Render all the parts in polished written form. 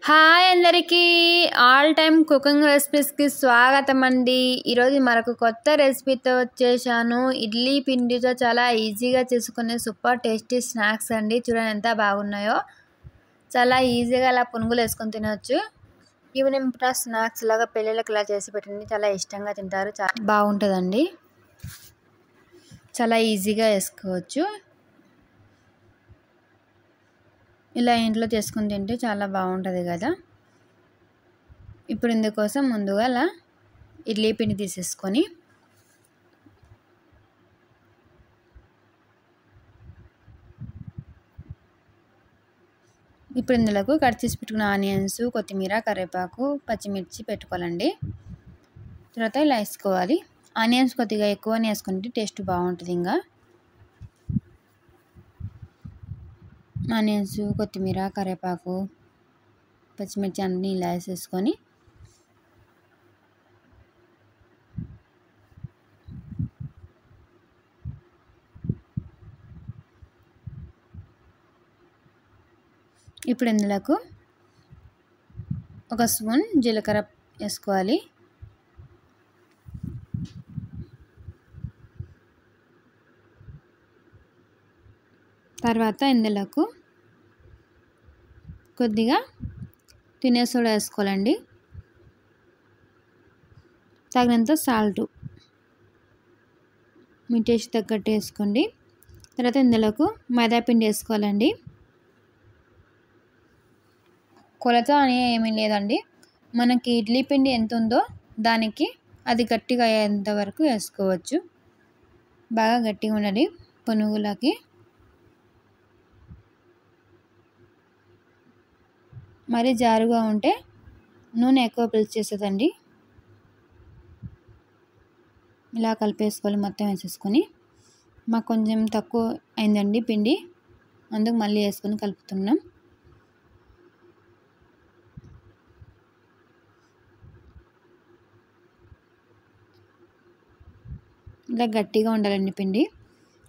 Hi అందరికీ all time cooking రెసిపీస్కి స్వాగతం అండి. ఈరోజు మరొక కొత్త రెసిపీతో వచ్చేసాను. ఇడ్లీ పిండితో చాలా ఈజీగా చేసుకునే సూపర్ టేస్టీ స్నాక్స్ అండి. చూడండి ఎంత బాగున్నాయో. చాలా ఈజీగా అలా పునుగులు వేసుకొని తినవచ్చు. ఈవినింగ్ పూట స్నాక్స్ లాగా పిల్లలకి ఇలా చేసి పెట్టండి, చాలా ఇష్టంగా తింటారు. చాలా బాగుంటుందండి, చాలా ఈజీగా వేసుకోవచ్చు. ఇలా ఇంట్లో చేసుకుని తింటే చాలా బాగుంటుంది కదా. ఇప్పుడు ఇందుకోసం ముందుగా అలా ఇడ్లీ పిండి తీసేసుకొని ఇప్పుడు ఇందులోకి కట్ చేసి పెట్టుకున్న ఆనియన్స్, కొత్తిమీర, కరివేపాకు, పచ్చిమిర్చి పెట్టుకోవాలండి. తర్వాత ఇలా వేసుకోవాలి. ఆనియన్స్ కొద్దిగా ఎక్కువనే వేసుకుంటే టేస్ట్ బాగుంటుంది. ఇంకా ఆనియన్స్, కొత్తిమీర, కరివేపాకు, పచ్చిమిర్చి అన్నీ ఇలా వేసేసుకొని ఇప్పుడు ఇందులోకి ఒక స్పూన్ జీలకర్ర వేసుకోవాలి. తర్వాత ఇందులోకి కొద్దిగా తినే సోడా వేసుకోవాలండి. తగినంత సాల్ట్ మీ టేస్ట్ తగ్గట్టు వేసుకోండి. తర్వాత ఇందులోకి మైదా పిండి వేసుకోవాలండి. కొలత అని ఏమీ లేదండి, మనకి ఇడ్లీ పిండి ఎంత ఉందో దానికి అది గట్టిగా అయ్యేంత వరకు వేసుకోవచ్చు. బాగా గట్టిగా ఉండాలి పునుగులకి. మరీ జారుగా ఉంటే నూనె ఎక్కువ పీల్చేస్తుందండి. ఇలా కలిపేసుకోవాలి. మొత్తం వేసేసుకొని మాకు కొంచెం తక్కువ అయిందండి పిండి, అందుకు మళ్ళీ వేసుకొని కలుపుతున్నాం. ఇలా గట్టిగా ఉండాలండి పిండి,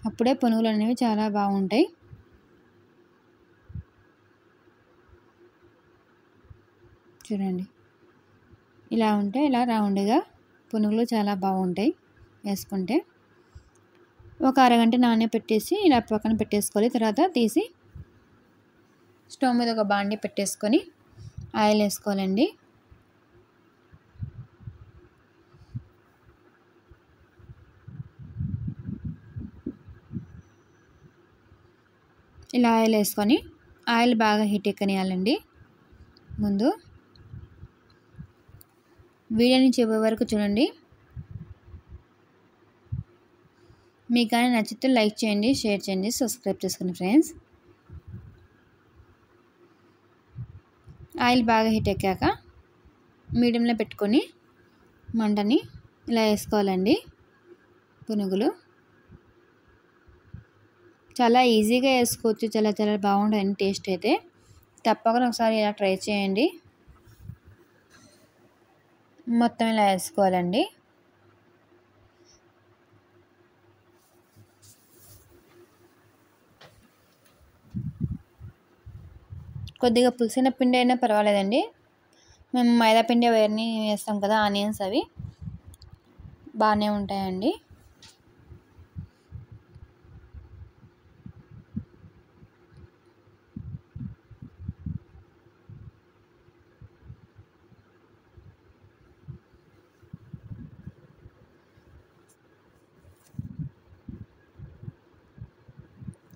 అప్పుడే పునుగులు అనేవి చాలా బాగుంటాయి. చూడండి, ఇలా ఉంటే ఇలా రౌండ్గా పునుగులు చాలా బాగుంటాయి వేసుకుంటే. ఒక అరగంట పెట్టేసి ఇలా పక్కన పెట్టేసుకోవాలి. తర్వాత తీసి స్టవ్ మీద ఒక బాండి పెట్టేసుకొని ఆయిల్ వేసుకోవాలండి. ఇలా ఆయిల్ వేసుకొని ఆయిల్ బాగా హీట్ ఎక్కనియాలండి. ముందు వీడియోని చివరి వరకు చూడండి. మీకు కానీ నచ్చితే లైక్ చేయండి, షేర్ చేయండి, సబ్స్క్రైబ్ చేసుకోండి ఫ్రెండ్స్. ఆయిల్ బాగా హీట్ ఎక్కాక మీడియంలో పెట్టుకొని మంటని ఇలా వేసుకోవాలండి. పునుగులు చాలా ఈజీగా వేసుకోవచ్చు, చాలా చాలా బాగుంటుంది టేస్ట్ అయితే. తప్పకుండా ఒకసారి ఇలా ట్రై చేయండి. మొత్తం ఇలా వేసుకోవాలండి. కొద్దిగా పులిసిన పిండి అయినా పర్వాలేదండి, మేము మైదా పిండి అవన్నీ వేస్తాం కదా, ఆనియన్స్ అవి బాగానే ఉంటాయండి.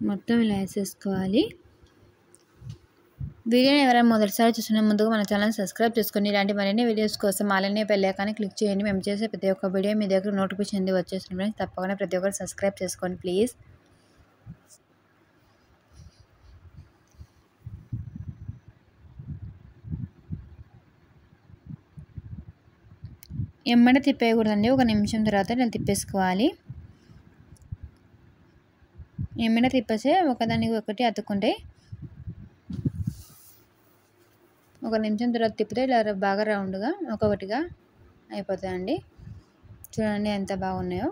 మొత్తం ఇలా వేసేసుకోవాలి. వీడియోని ఎవరైనా మొదటిసారి చూసిన ముందుగా మన ఛానల్ సబ్స్క్రైబ్ చేసుకోండి. ఇలాంటి మరిన్ని వీడియోస్ కోసం అలానే బెల్ ఐకాన్ని క్లిక్ చేయండి. మేము చేసే ప్రతి ఒక్క వీడియో మీ దగ్గర నోటిఫికేషన్ వచ్చేస్తుంది ఫ్రెండ్స్. తప్పకుండా ప్రతి ఒక్కరు సబ్స్క్రైబ్ చేసుకోండి ప్లీజ్. ఎమ్మడ తిప్పేయకూడదండి, ఒక నిమిషం తర్వాత ఇలా తిప్పేసుకోవాలి. ఎమ్మడ తిప్పేస్తే ఒకదానికి ఒకటి అతుక్కుంటాయి. ఒక నిమిషం తర్వాత తిప్పితే ఇలా బాగా రౌండ్గా ఒక్కొక్కటిగా అయిపోతాయండి. చూడండి ఎంత బాగున్నాయో.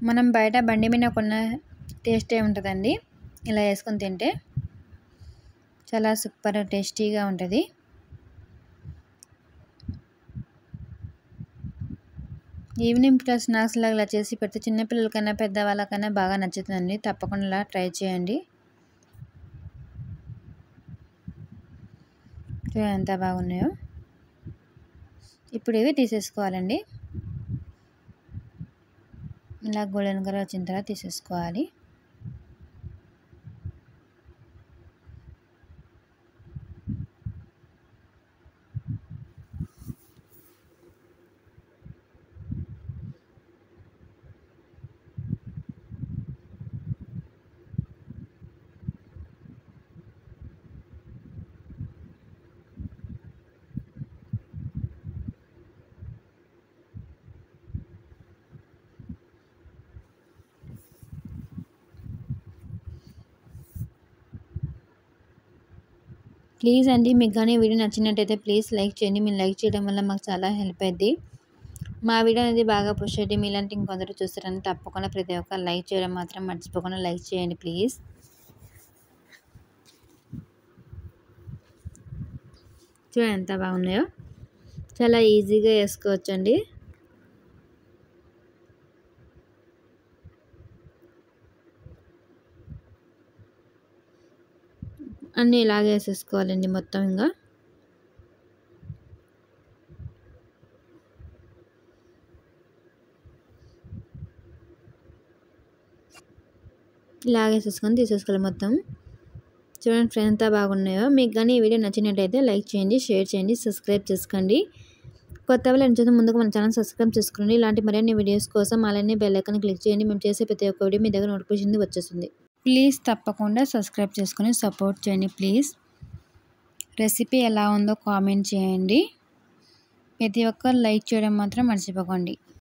మనం బయట బండి మీద కొన్న టేస్టే ఉంటుందండి. ఇలా వేసుకొని తింటే చాలా సూపర్ టేస్టీగా ఉంటుంది. ఈవినింగ్ ప్లస్ స్నాక్స్ లాగా ఇలా చేసి పెడితే చిన్నపిల్లలకైనా పెద్దవాళ్ళకైనా బాగా నచ్చుతుందండి. తప్పకుండా ఇలా ట్రై చేయండి. ఎంత బాగున్నాయో. ఇప్పుడు ఇవి తీసేసుకోవాలండి. ఇలా గోల్డెన్ కలర్ వచ్చిన తర్వాత తీసేసుకోవాలి. ప్లీజ్ అండి, మీకు కానీ వీడియో నచ్చినట్టయితే ప్లీజ్ లైక్ చేయండి. మీరు లైక్ చేయడం వల్ల మాకు చాలా హెల్ప్ అవుద్ది. మా వీడియో అనేది బాగా పుష్ అయ్యి మీలాంటి ఇంకొందరు చూస్తారని తప్పకుండా ప్రతి ఒక్క లైక్ చేయడం మాత్రం మర్చిపోకుండా లైక్ చేయండి ప్లీజ్. చూడండి ఎంత బాగున్నాయో. చాలా ఈజీగా వేసుకోవచ్చండి. అన్నీ ఇలాగే వేసేసుకోవాలండి మొత్తం. ఇంకా ఇలాగే వేసేసుకొని తీసేసుకోవాలి మొత్తం. చూడండి ఫ్రెండ్స్ ఎంత బాగున్నాయో. మీకు కానీ ఈ వీడియో నచ్చినట్టయితే లైక్ చేయండి, షేర్ చేయండి, సబ్స్క్రైబ్ చేసుకోండి. కొత్త వాళ్ళు ఎంతో ముందుకు మన ఛానల్ సబ్స్క్రైబ్ చేసుకోండి. ఇలాంటి మరిన్ని వీడియోస్ కోసం అలానే బెల్ ఐకాన్ క్లిక్ చేయండి. మేము చేసే ప్రతి ఒక్క వీడియో మీ దగ్గర నోటిఫికేషన్ వచ్చేస్తుంది. ప్లీజ్ తప్పకుండా సబ్స్క్రైబ్ చేసుకొని సపోర్ట్ చేయండి ప్లీజ్. రెసిపీ ఎలా ఉందో కామెంట్ చేయండి. ప్రతి ఒక్కరు లైక్ చేయడం మాత్రం మర్చిపోకండి.